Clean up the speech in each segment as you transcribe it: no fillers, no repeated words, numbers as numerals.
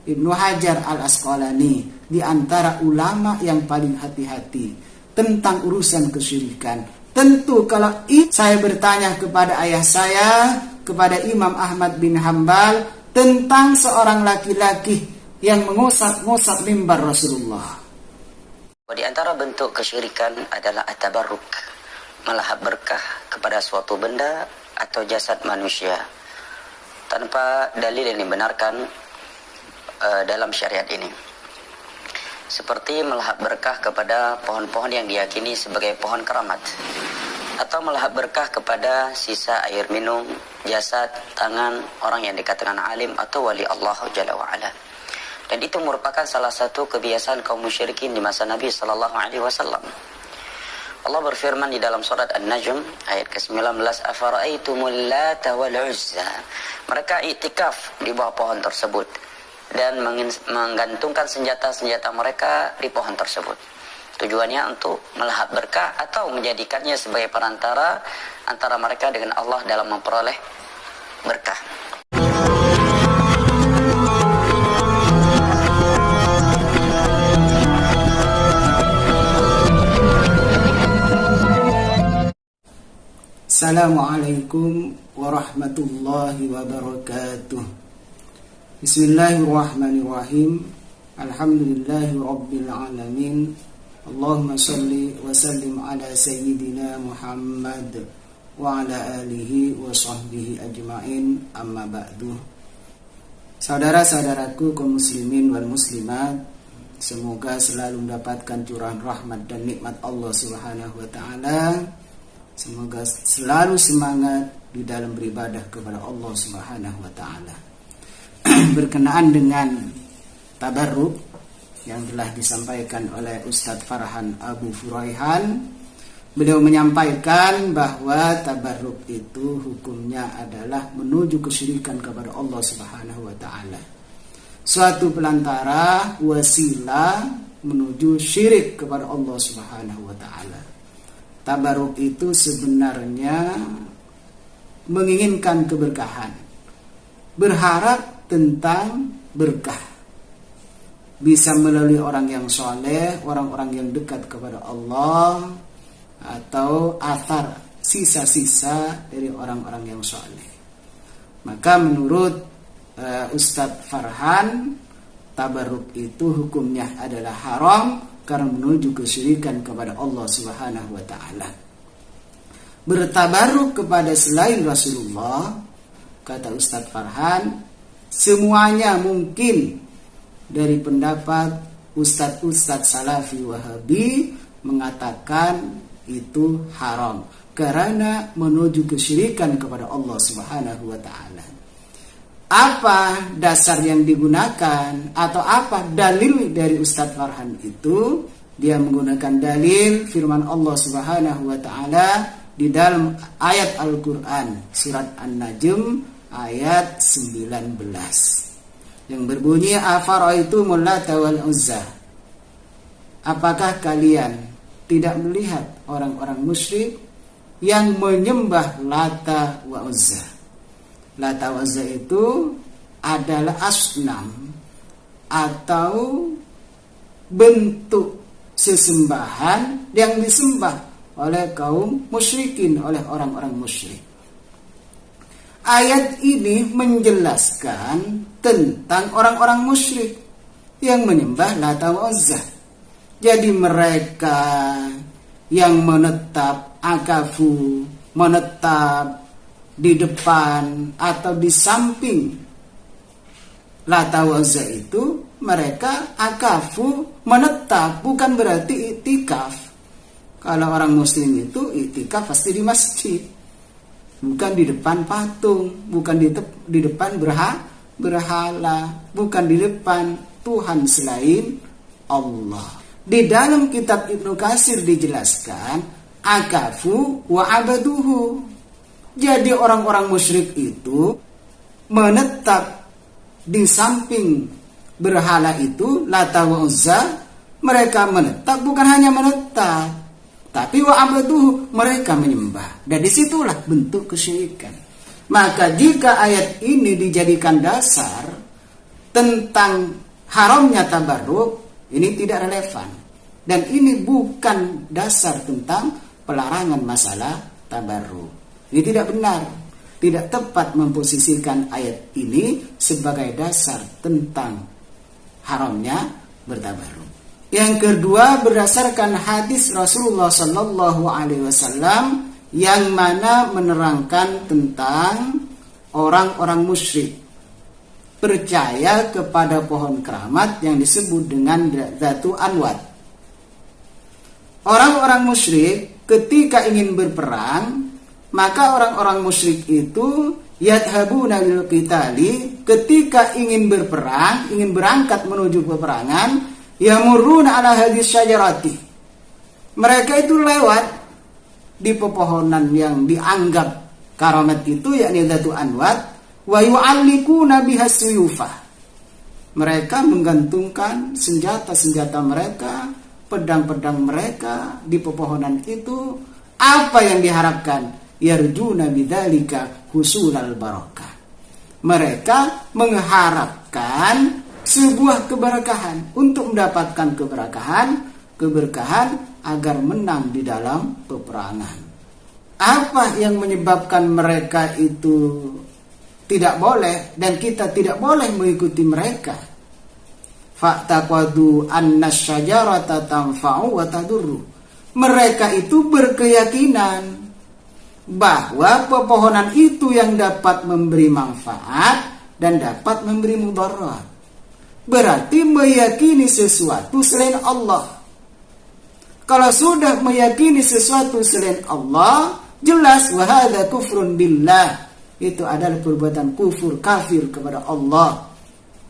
Ibnu Hajar Al-Asqalani, di antara ulama yang paling hati-hati tentang urusan kesyirikan. Tentu kalau saya bertanya kepada ayah saya, kepada Imam Ahmad bin Hambal, tentang seorang laki-laki yang mengusap-ngusap mimbar Rasulullah. Di antara bentuk kesyirikan adalah at-tabarruk, melahap berkah kepada suatu benda atau jasad manusia tanpa dalil yang dibenarkan dalam syariat ini. Seperti melahap berkah kepada pohon-pohon yang diyakini sebagai pohon keramat, atau melahap berkah kepada sisa air minum, jasad, tangan orang yang dikatakan alim atau wali Allah Jalla wa'ala. Dan itu merupakan salah satu kebiasaan kaum musyrikin di masa Nabi sallallahu alaihi wasallam. Allah berfirman di dalam surat An-Najm ayat ke-19, afara'aitumul Lata wal Uzza. Mereka iktikaf di bawah pohon tersebut dan menggantungkan senjata-senjata mereka di pohon tersebut. Tujuannya untuk melahap berkah atau menjadikannya sebagai perantara antara mereka dengan Allah dalam memperoleh berkah. Assalamualaikum warahmatullahi wabarakatuh. Bismillahirrahmanirrahim. Alhamdulillahi rabbil alamin. Allahumma salli wa sallim ala sayyidina Muhammad wa ala alihi wa sahbihi ajma'in, amma ba'du. Saudara-saudaraku kaum muslimin wal muslimat, semoga selalu mendapatkan curahan rahmat dan nikmat Allah Subhanahu wa taala. Semoga selalu semangat di dalam beribadah kepada Allah Subhanahu wa taala. Berkenaan dengan tabarruk yang telah disampaikan oleh Ustadz Farhan Abu Furaihan, beliau menyampaikan bahwa tabarruk itu hukumnya adalah menuju kesyirikan kepada Allah Subhanahu wa taala. Suatu pelantara, wasilah menuju syirik kepada Allah Subhanahu wa taala. Tabarruk itu sebenarnya menginginkan keberkahan, berharap tentang berkah, bisa melalui orang yang soleh, orang-orang yang dekat kepada Allah, atau athar, sisa-sisa dari orang-orang yang soleh. Maka menurut Ustadz Farhan, tabarruk itu hukumnya adalah haram karena menuju kesyirikan kepada Allah Subhanahu wa taala. Bertabarruk kepada selain Rasulullah, kata Ustadz Farhan, semuanya mungkin dari pendapat Ustadz Salafi Wahabi mengatakan itu haram karena menuju kesyirikan kepada Allah Subhanahu wa taala. Apa dasar yang digunakan atau apa dalil dari Ustadz Farhan itu? Dia menggunakan dalil firman Allah Subhanahu wa taala di dalam ayat Al-Qur'an surat An-Najm ayat 19 yang berbunyi afara'aitumul Lata wal Uzza. Apakah kalian tidak melihat orang-orang musyrik yang menyembah Lata wa Uzza? Lata wa Uzza itu adalah asnam atau bentuk sesembahan yang disembah oleh kaum musyrikin, oleh orang-orang musyrik. Ayat ini menjelaskan tentang orang-orang musyrik yang menyembah Lata wa Uzza. Jadi mereka yang menetap akafu, menetap di depan atau di samping Lata wa Uzza itu, mereka akafu, menetap, bukan berarti iktikaf. Kalau orang muslim itu iktikaf pasti di masjid, bukan di depan patung, bukan di depan berhala, bukan di depan Tuhan selain Allah. Di dalam kitab Ibnu Katsir dijelaskan akafu wa abaduhu. Jadi orang-orang musyrik itu menetap di samping berhala itu, Lata wa Uzza. Mereka menetap, bukan hanya menetap, tapi wa abaduhu, mereka menyembah. Dan disitulah bentuk kesyirikan. Maka jika ayat ini dijadikan dasar tentang haramnya tabarruk, ini tidak relevan. Dan ini bukan dasar tentang pelarangan masalah tabarruk. Ini tidak benar. Tidak tepat memposisikan ayat ini sebagai dasar tentang haramnya bertabarruk. Yang kedua, berdasarkan hadis Rasulullah Sallallahu Alaihi Wasallam yang mana menerangkan tentang orang-orang musyrik percaya kepada pohon keramat yang disebut dengan Dzatu Anwat. Orang-orang musyrik ketika ingin berperang, maka orang-orang musyrik itu yadhabuna lil qitali, ketika ingin berperang, ingin berangkat menuju peperangan, yamurruna ala hadhihi syajarati. Mereka itu lewat di pepohonan yang dianggap karamat itu, yakni Dzatu Anwat, wa yu'allikuna biha suyufa. Mereka menggantungkan senjata-senjata mereka, pedang-pedang mereka di pepohonan itu. Apa yang diharapkan? Yarjuna bidzalika husulal barakah. Mereka mengharapkan sebuah keberkahan, untuk mendapatkan keberkahan agar menang di dalam peperangan. Apa yang menyebabkan mereka itu tidak boleh dan kita tidak boleh mengikuti mereka? Fa'taqadu anna syajarata tanfa'u wa tadurru. Mereka itu berkeyakinan bahwa pepohonan itu yang dapat memberi manfaat dan dapat memberi mudarat. Berarti meyakini sesuatu selain Allah. Kalau sudah meyakini sesuatu selain Allah, jelas wahada kufrun billah. Itu adalah perbuatan kufur, kafir kepada Allah.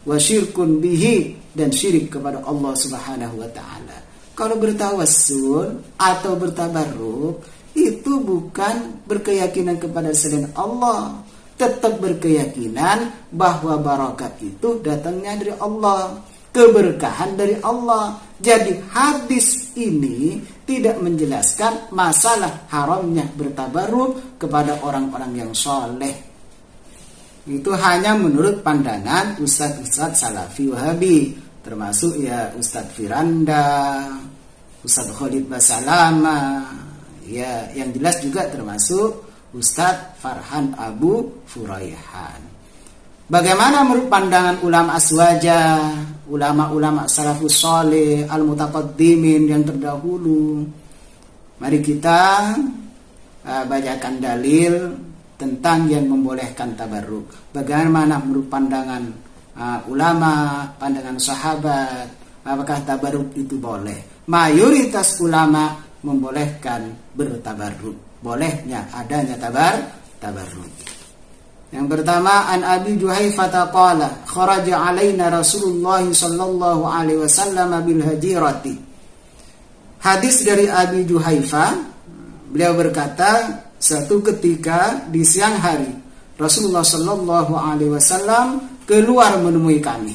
Wa syirkun bihi, dan syirik kepada Allah Subhanahu wa ta'ala. Kalau bertawassul atau bertabarruk, itu bukan berkeyakinan kepada selain Allah. Tetap berkeyakinan bahwa barakat itu datangnya dari Allah, keberkahan dari Allah. Jadi hadis ini tidak menjelaskan masalah haramnya bertabarruk kepada orang-orang yang soleh. Itu hanya menurut pandangan Ustadz Salafi Wahabi, termasuk ya Ustadz Firanda, Ustadz Khalid Basalama, ya yang jelas juga termasuk Ustadz Farhan Abu Furaihan. Bagaimana menurut pandangan ulama aswaja, ulama-ulama salafus soleh, al-mutaqaddimin yang terdahulu? Mari kita bacakan dalil tentang yang membolehkan tabarruk. Bagaimana menurut pandangan ulama, pandangan sahabat, apakah tabarruk itu boleh? Mayoritas ulama membolehkan bertabarruk. Bolehnya adanya tabarruk. Yang pertama, an Abi Juhaifah qala kharaja alaina Rasulullah sallallahu alaihi wasallam bil hajirati. Hadis dari Abi Juhaifah, beliau berkata, suatu ketika di siang hari Rasulullah sallallahu alaihi wasallam keluar menemui kami.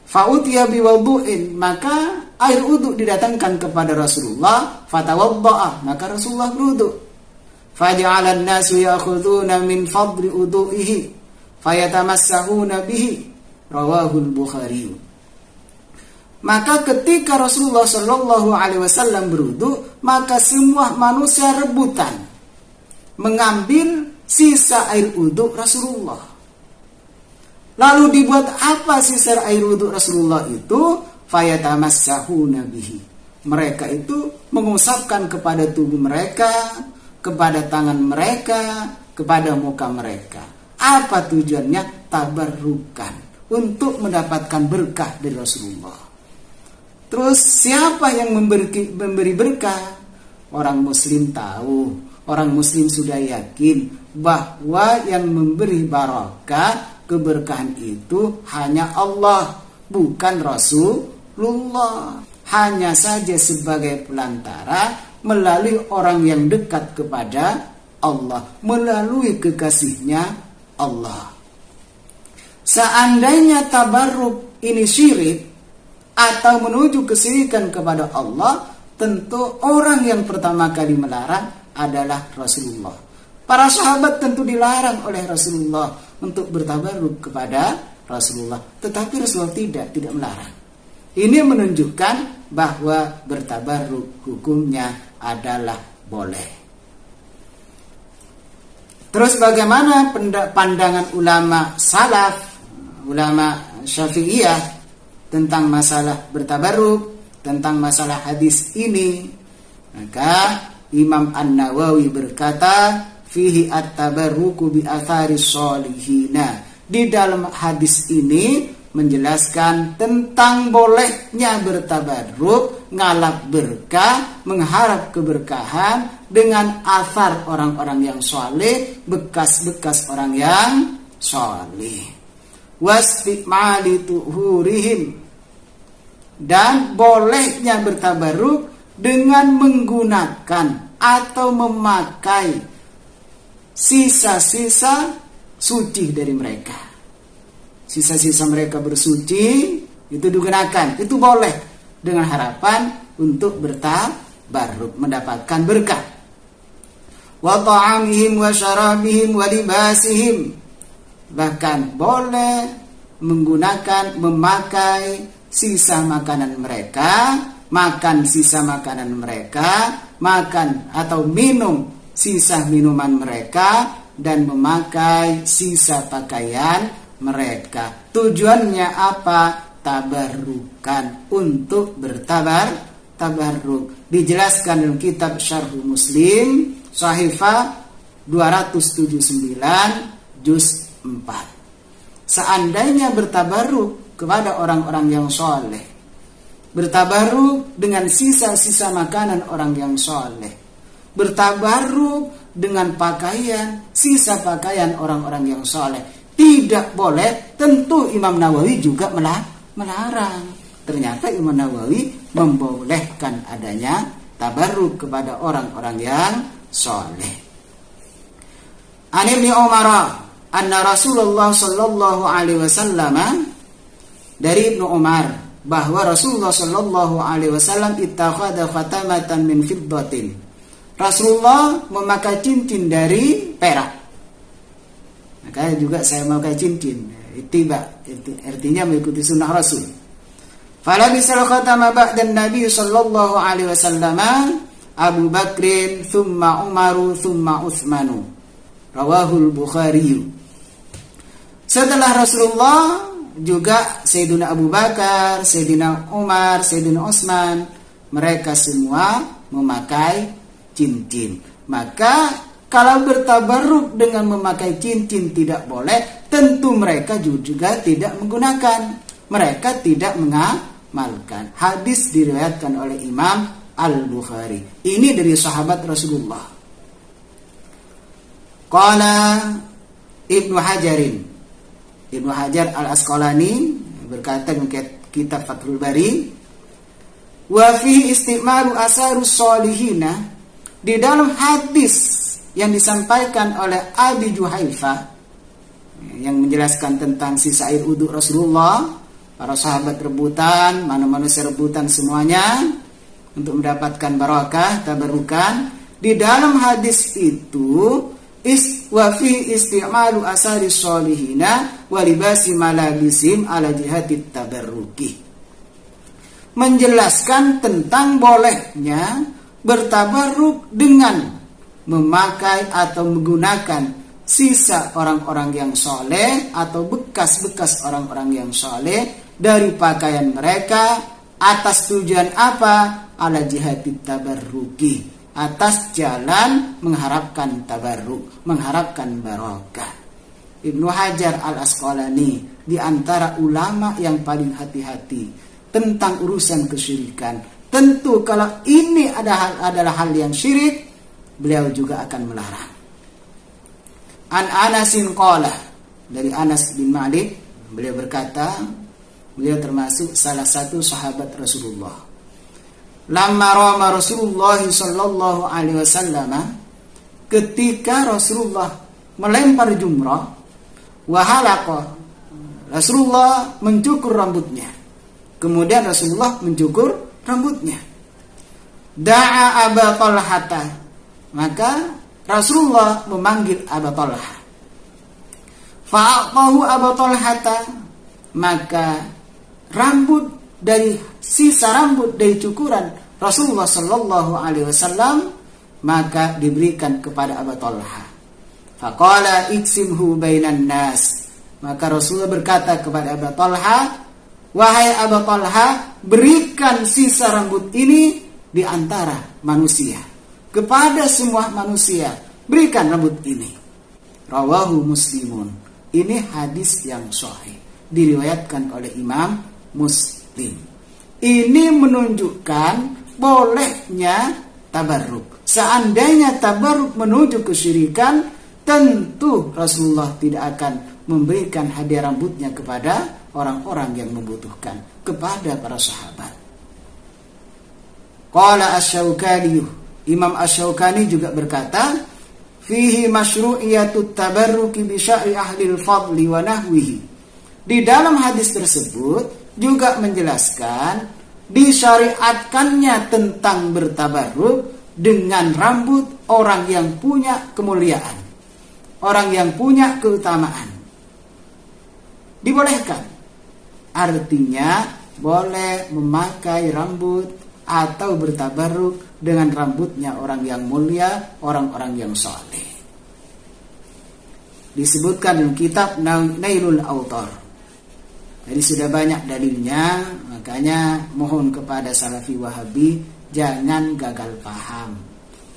Fa'utiya biwudu'in, maka air wudu didatangkan kepada Rasulullah, fatawadda'a, maka Rasulullah berwudu. Faja'alan nasu ya'khuduna min fadli wudu'ihi fayatamassahuna bihi, rawahul Bukhari. Maka ketika Rasulullah sallallahu alaihi wasallam berwudu, maka semua manusia rebutan mengambil sisa air wudu Rasulullah. Lalu dibuat apa sisa air wudu Rasulullah itu? Fayatamassahuna bihi. Mereka itu mengusapkan kepada tubuh mereka, kepada tangan mereka, kepada muka mereka. Apa tujuannya? Tabarrukan, untuk mendapatkan berkah dari Rasulullah. Terus siapa yang memberi berkah? Orang muslim tahu, orang muslim sudah yakin bahwa yang memberi barakah, keberkahan itu hanya Allah, bukan Rasulullah. Hanya saja sebagai pelantara melalui orang yang dekat kepada Allah, melalui kekasihnya Allah. Seandainya tabarruk ini syirik atau menuju kesyirikan kepada Allah, tentu orang yang pertama kali melarang adalah Rasulullah. Para sahabat tentu dilarang oleh Rasulullah untuk bertabarruk kepada Rasulullah. Tetapi Rasulullah tidak melarang. Ini menunjukkan bahwa bertabarruk hukumnya adalah boleh. Terus bagaimana pandangan ulama salaf, ulama Syafi'iyah tentang masalah bertabarruk, tentang masalah hadis ini? Maka Imam An-Nawawi berkata, fihi at-tabarruku bi atharis sholihina. Di dalam hadis ini menjelaskan tentang bolehnya bertabarruk, ngalap berkah, mengharap keberkahan dengan athar orang-orang yang soleh, bekas-bekas orang yang soleh. Wastimali tuhurihim, dan bolehnya bertabarruk dengan menggunakan atau memakai sisa-sisa suci dari mereka. Sisa-sisa mereka bersuci itu digunakan, itu boleh dengan harapan untuk bertabarruk, mendapatkan berkah. Wa ta'amihim wa syarabihim wa libasihim, bahkan boleh menggunakan, memakai sisa makanan mereka, makan sisa makanan mereka, makan atau minum sisa minuman mereka, dan memakai sisa pakaian mereka. Tujuannya apa? Tabarrukan, untuk bertabarruk. Dijelaskan dalam kitab Syarh Muslim Shahifah 279 juz 4. Seandainya bertabarruk kepada orang-orang yang soleh, bertabarruk dengan sisa-sisa makanan orang yang soleh, bertabarruk dengan pakaian, sisa pakaian orang-orang yang soleh, tidak boleh. Tentu Imam Nawawi juga melarang. Ternyata Imam Nawawi membolehkan adanya tabarruk kepada orang-orang yang soleh. An Ibnu Umar anna Rasulullah sallallahu alaihi wasallam, dari Ibnu Umar bahwa Rasulullah sallallahu alaihi wasallam ittakhadha khatamatan min fiddatin. Rasulullah memakai cincin dari perak. Maka juga saya memakai cincin. Ittiba, itu artinya mengikuti sunnah Rasul. Fala bisal khatama ba'dan Nabi sallallahu alaihi wasallam Abu Bakrin thumma Umaru thumma Utsmanu. Rawahul Bukhari. Setelah Rasulullah juga Sayyidina Abu Bakar, Sayyidina Umar, Sayyidina Utsman, mereka semua memakai cincin. Maka kalau bertabarruk dengan memakai cincin tidak boleh, tentu mereka juga tidak menggunakan. Mereka tidak mengamalkan. Hadis diriwayatkan oleh Imam Al-Bukhari. Ini dari sahabat Rasulullah. Qala Ibnu Hajar Al-Asqalani berkata dalam kitab Fathul Bari, wa fihi istimalu asarus solihina, di dalam hadis yang disampaikan oleh Abi Juhaifah yang menjelaskan tentang sisa air wudhu Rasulullah, para sahabat rebutan, manusia rebutan semuanya untuk mendapatkan barakah, tabarukan. Di dalam hadis itu wa fi isti'malu asari sholihina wa libasi malabisim ala jihati tabarruki, menjelaskan tentang bolehnya bertabarruk dengan memakai atau menggunakan sisa orang-orang yang soleh atau bekas-bekas orang-orang yang soleh dari pakaian mereka. Atas tujuan apa? Ala jihati tabarruki, atas jalan mengharapkan tabarruk, mengharapkan barakah. Ibnu Hajar Al-Asqalani di antara ulama yang paling hati-hati tentang urusan kesyirikan. Tentu kalau ini adalah hal yang syirik, beliau juga akan melarang. An Anasin qala, dari Anas bin Malik, beliau berkata, beliau termasuk salah satu sahabat Rasulullah. Lamma rama Rasulullah sallallahu alaihi wasallam, ketika Rasulullah melempar jumrah, wa halaqa, Rasulullah mencukur rambutnya. Kemudian Rasulullah mencukur rambutnya. Da'a Aba Talhata, maka Rasulullah memanggil Abu Talha. Fa'aqahu Abu Talhata, maka sisa rambut dari cukuran Rasulullah Sallallahu Alaihi Wasallam maka diberikan kepada Abu Talha. Faqala iksimhu bainan nas. Maka Rasulullah berkata kepada Abu Talha, wahai Abu Talha, berikan sisa rambut ini di antara manusia. Kepada semua manusia, berikan rambut ini. Rawahu Muslimun. Ini hadis yang sahih, diriwayatkan oleh Imam Muslim. Ini menunjukkan bolehnya tabarruk. Seandainya tabarruk menuju kesyirikan, tentu Rasulullah tidak akan memberikan hadiah rambutnya kepada orang-orang yang membutuhkan, kepada para sahabat. Qala Asy-Syaukani, Imam Asy-Syaukani juga berkata, fihi masyru'iyatut tabarruki bi syar'i ahlil fadli wa nahwihi. Di dalam hadis tersebut juga menjelaskan disyariatkannya tentang bertabarruk dengan rambut orang yang punya kemuliaan, orang yang punya keutamaan. Dibolehkan, artinya boleh memakai rambut atau bertabarruk dengan rambutnya orang yang mulia, orang-orang yang saleh. Disebutkan dalam kitab Nailul Autar. Jadi sudah banyak dalilnya, makanya mohon kepada Salafi Wahabi jangan gagal paham.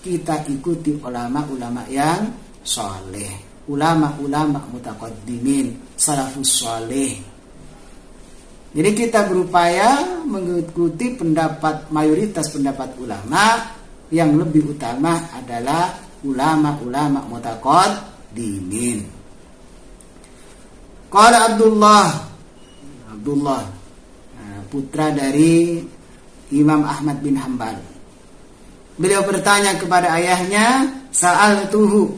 Kita ikuti ulama-ulama yang saleh, ulama-ulama mutaqaddimin, salafus saleh. Jadi kita berupaya mengikuti mayoritas pendapat ulama, yang lebih utama adalah ulama-ulama mutaqaddimin. Qala Abdullah, putra dari Imam Ahmad bin Hanbal. Beliau bertanya kepada ayahnya, sa'altuhu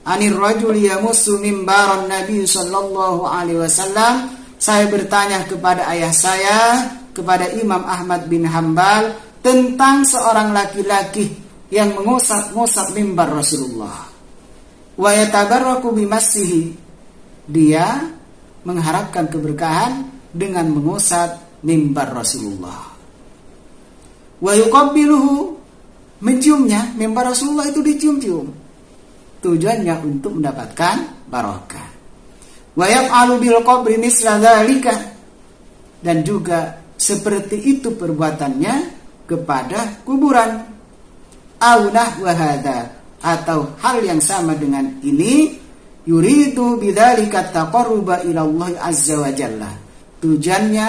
anir rajul yamussu mimbaran Nabi sallallahu alaihi wasallam. Saya bertanya kepada ayah saya, kepada Imam Ahmad bin Hanbal, tentang seorang laki-laki yang mengusap-ngusap mimbar Rasulullah. Wa yatabarraku bimassihi. Dia mengharapkan keberkahan dengan mengusap mimbar Rasulullah. Wa yuqabbiluhu, menciumnya, mimbar Rasulullah itu dicium-cium. Tujuannya untuk mendapatkan barokah. Wa yaf'alu bil qabri misla dzalika, dan juga seperti itu perbuatannya kepada kuburan. Au nahwa hadza, atau hal yang sama dengan ini, yuridu bidzalika taqarruba ila Allah azza wa jalla. Tujuannya,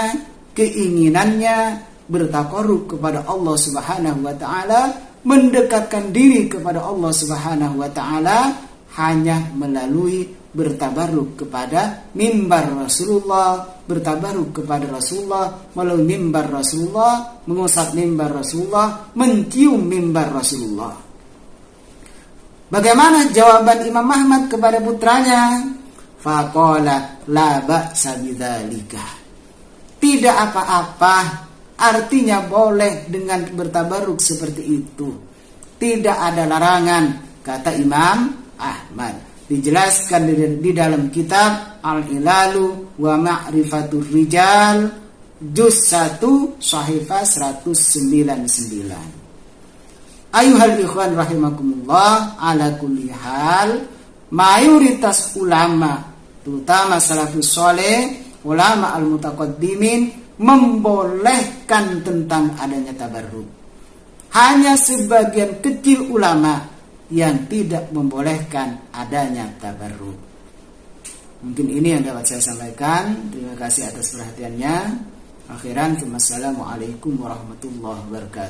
keinginannya bertaqarrub kepada Allah Subhanahu wa taala, mendekatkan diri kepada Allah Subhanahu wa taala hanya melalui bertabarruk kepada mimbar Rasulullah, bertabaruk kepada Rasulullah melalui mimbar Rasulullah, mengusap mimbar Rasulullah, mencium mimbar Rasulullah. Bagaimana jawaban Imam Ahmad kepada putranya? Faqala la ba'sa bidzalika. Tidak apa-apa, artinya boleh dengan bertabaruk seperti itu. Tidak ada larangan, kata Imam Ahmad. Dijelaskan di dalam kitab Al-Ilalu wa Ma'rifatur Rijal, juz 1 sahifah 199. Ayuhal ikhwan rahimakumullah, ala kulli hal, mayoritas ulama, terutama salafus saleh, ulama al-mutaqaddimin, membolehkan tentang adanya tabarruk. Hanya sebagian kecil ulama yang tidak membolehkan adanya tabarruk. Mungkin ini yang dapat saya sampaikan. Terima kasih atas perhatiannya. Akhiran, wassalamualaikum warahmatullahi wabarakatuh.